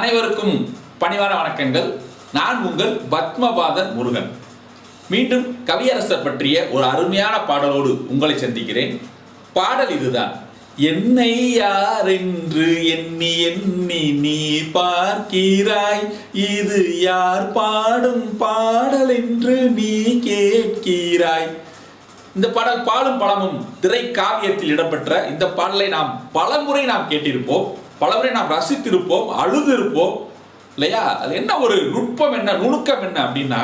அனைவருக்கும் பணிவான வணக்கங்கள். நான் உங்கள் பத்மபாதன் முருகன். மீண்டும் கவியரசர் பற்றிய ஒரு அருமையான பாடலோடு உங்களை சந்திக்கிறேன். பாடல் இதுதான். என்னை யார் என்று எண்ணி எண்ணி நீ பார்க்கிறாய், இது யார் பாடும் பாடல் என்று நீ கேட்கிறாய். இந்த பாடல் பாலும் பழமும் திரை காவியத்தில் இடம்பெற்ற இந்த பாடலை நாம் பலமுறை கேட்டிருப்போம், பலமுறை நாம் ரசித்திருப்போம், அழுது இருப்போம் இல்லையா? அது என்ன ஒரு நுட்பம், என்ன நுணுக்கம் என்ன அப்படின்னா,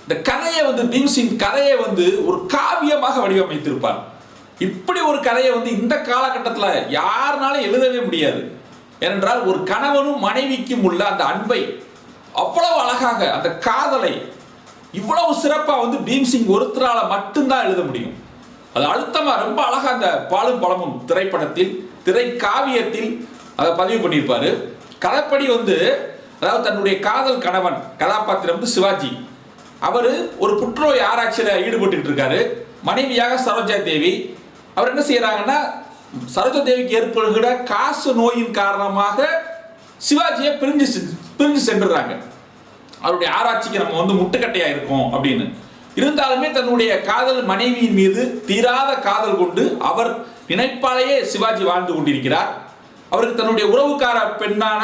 இந்த கதையை பீம்சிங் கதையை ஒரு காவியமாக வடிவமைத்திருப்பார். இப்படி ஒரு கதையை இந்த காலகட்டத்தில் யாருனாலும் எழுதவே முடியாது. ஏனென்றால் ஒரு கணவனும் மனைவிக்கும் உள்ள அந்த அன்பை அவ்வளவு அழகாக, அந்த காதலை இவ்வளவு சிறப்பாக பீம்சிங் ஒருத்தரால மட்டும்தான் எழுத முடியும். அது அழுத்தமா ரொம்ப அழகா அந்த பாலும் பழமும் திரைப்படத்தில், திரை காவியத்தில் அதை பதிவு பண்ணியிருப்பாரு. கதைப்படி அதாவது தன்னுடைய காதல் கணவன் கதாபாத்திரம் சிவாஜி, அவர் ஒரு புற்றுநோய் ஆராய்ச்சியில் ஈடுபட்டு இருக்காரு. மனைவியாக சரோஜா தேவி. அவர் என்ன செய்யறாங்கன்னா, சரோஜா தேவிக்கு ஏற்படுகிற காசு நோயின் காரணமாக சிவாஜியை பிரிஞ்சு சென்றுறாங்க. அவருடைய ஆராய்ச்சிக்கு நம்ம முட்டுக்கட்டையா இருக்கும் அப்படின்னு இருந்தாலுமே தன்னுடைய காதல் மனைவியின் மீது தீராத காதல் கொண்டு அவர் நினைப்பாலேயே சிவாஜி வாழ்ந்து கொண்டிருக்கிறார். அவருக்கு தன்னுடைய உறவுக்கார பெண்ணான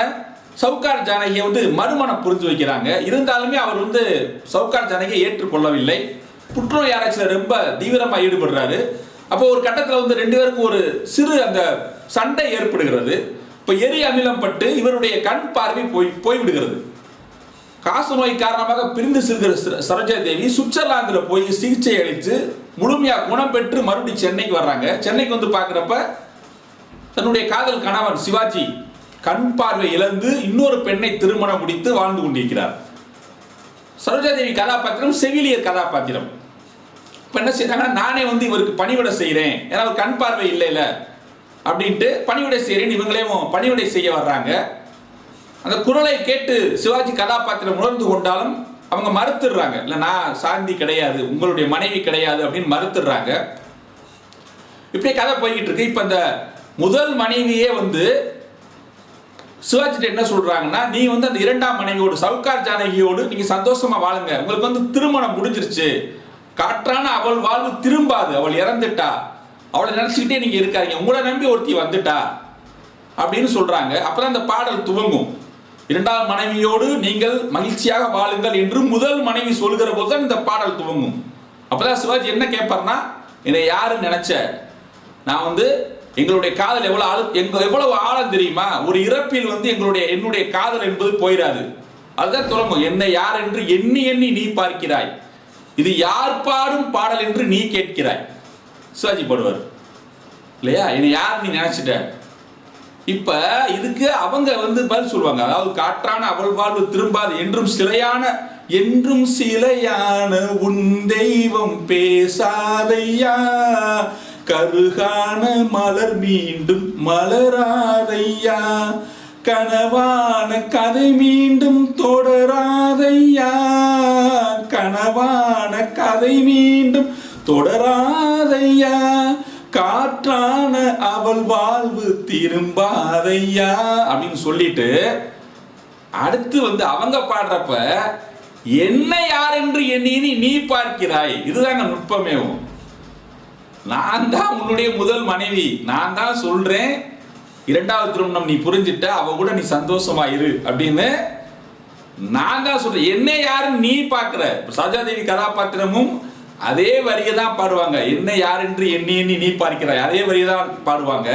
சவுகார் ஜானகியை மறுமணம் புரிஞ்சு வைக்கிறாங்க. இருந்தாலுமே அவர் சவுகார் ஜானகியை ஏற்றுக்கொள்ளவில்லை. புற்றுநோய் ஆராய்ச்சியில் ரொம்ப தீவிரமாக ஈடுபடுறாரு. அப்போ ஒரு கட்டத்தில் ரெண்டு பேருக்கும் ஒரு சிறு அந்த சண்டை ஏற்படுகிறது. இப்போ எரி அமிலம் பட்டு இவருடைய கண் பார்வை போய்விடுகிறது. காசு நோய் காரணமாக பிரிந்து செல்கிற சரோஜா தேவி சுவிட்சர்லாந்தில் போய் சிகிச்சை அளித்து முழுமையாக குணம் பெற்று மறுபடியும் சென்னைக்கு வர்றாங்க. சென்னைக்கு பார்க்குறப்ப தன்னுடைய காதல் கணவன் சிவாஜி கண் பார்வை இழந்து இன்னொரு பெண்ணை திருமணம் முடித்து வாழ்ந்து கொண்டிருக்கிறார். சரோஜா தேவி கதாபாத்திரம் செவிலியர் கதாபாத்திரம். இப்போ என்ன செய்யறாங்கன்னா, நானே இவருக்கு பணிவிடை செய்கிறேன், ஏன்னா அவர் கண் பார்வை இல்லைல்ல அப்படின்ட்டு பணிவிடை செய்கிறேன், இவங்களையும் பணிவிடை செய்ய வர்றாங்க. அந்த குரலை கேட்டு சிவாஜி கதாபாத்திரம் உணர்ந்து கொண்டாலும் அவங்க மறுத்துடுறாங்க. இல்லை, நான் சாந்தி கிடையாது, உங்களுடைய மனைவி கிடையாது அப்படின்னு மறுத்துடுறாங்க. இப்படி கதை போய்கிட்டு இருக்கு. இப்போ இந்த முதல் மனைவியே சிவாஜிட்ட என்ன சொல்றாங்கன்னா, நீ அந்த இரண்டாம் மனைவியோடு சவுகார் ஜானகியோடு நீங்க சந்தோஷமா வாழுங்க, உங்களுக்கு திருமணம் முடிஞ்சிருச்சு, காற்றான அவள் வாழ்வு திரும்பாது, அவள் இறந்துட்டா, அவளை நினைச்சுக்கிட்டே நீங்க இருக்காதீங்க, உங்களை நம்பி ஒருத்தி வந்துட்டா அப்படின்னு சொல்றாங்க. அப்பதான் இந்த பாடல் துவங்கும். இரண்டாம் மனைவியோடு நீங்கள் மகிழ்ச்சியாக வாழுங்கள் என்று முதல் மனைவி சொல்கிற போது தான் இந்த பாடல் துவங்கும். அப்பதான் சிவாஜி என்ன கேட்பார்னா, என்னை யாரு நினைச்ச, நான் எங்களுடைய காதல் எவ்வளவு ஆழம் தெரியுமா, ஒரு இறப்பில் என்னுடைய காதல் என்பது போயிடாது. அதுதான் துவங்கும். என்னை யார் என்று எண்ணி எண்ணி நீ பார்க்கிறாய், இது யார் பாடும் பாடல் என்று நீ கேட்கிறாய். சிவாஜி பாடுவார் இல்லையா, என்னை யார் நீ நினைச்சிட்ட. இப்ப இதுக்கு அவங்க பதில் சொல்லுவாங்க. அதாவது காற்றான அவள் வாழ்வு திரும்பாது, என்றும் சிலையான உன் தெய்வம் பேசாதையா, கருகான மலர் மீண்டும் மலராதையா, கனவான கதை மீண்டும் தொடராதையா, கனவான கதை மீண்டும் தொடராதையா, காற்றான அவள் வாழ்வு திரும்பாதையா அப்படின்னு சொல்லிட்டு அடுத்து அவங்க பாடுறப்ப என்ன யார் என்று எண்ணி நீ பார்க்கிறாய். இதுதாங்க நுட்பமே. நான் தான் உன்னுடைய முதல் மனைவி, நான் தான் சொல்றேன், இரண்டாவது திருமணம் நீ புரிஞ்சிட்ட, அவ கூட நீ சந்தோஷமா இரு அப்படின்னு நான் தான் சொல்றேன். என்ன யாருன்னு நீ பார்க்கிற. சரோஜா தேவி கதாபாத்திரமும் அதே வரியை தான் பாடுவாங்க. என்ன யார் என்று எண்ணி எண்ணி நீ பார்க்கிறாய், அதே வரியை தான் பாடுவாங்க.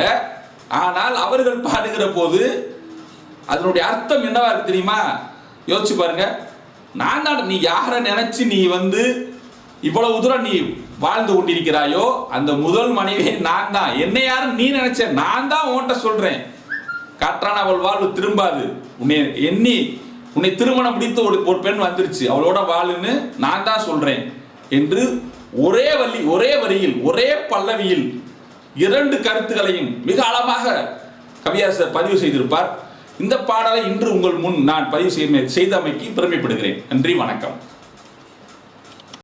ஆனால் அவர்கள் பாடுகிற போது அதனுடைய அர்த்தம் என்னவா இருக்கு தெரியுமா? யோசிச்சு பாருங்க. நான் தான், நீ யாரை நினைச்சு நீ இவ்வளவு தூரம் நீ வாழ்ந்து கொண்டிருக்கிறாயோ அந்த முதல் மனைவியை நான் தான். என்ன யாரும் நீ நினைச்ச, நான் தான் உன்கிட்ட சொல்றேன், காற்றான அவள் வாழ்வு திரும்பாது, உன்னை திருமணம் முடித்து ஒரு பெண் வந்துருச்சு, அவளோட வாழுன்னு நான் தான் சொல்றேன் என்று ஒரே வரியில் ஒரே பல்லவியில் இரண்டு கருத்துக்களையும் மிக ஆழமாக கவியரசர் பதிவு செய்திருப்பார். இந்த பாடலை இன்று உங்கள் முன் நான் பதிவு செய்தமைக்கு பெருமைப்படுகிறேன். நன்றி, வணக்கம்.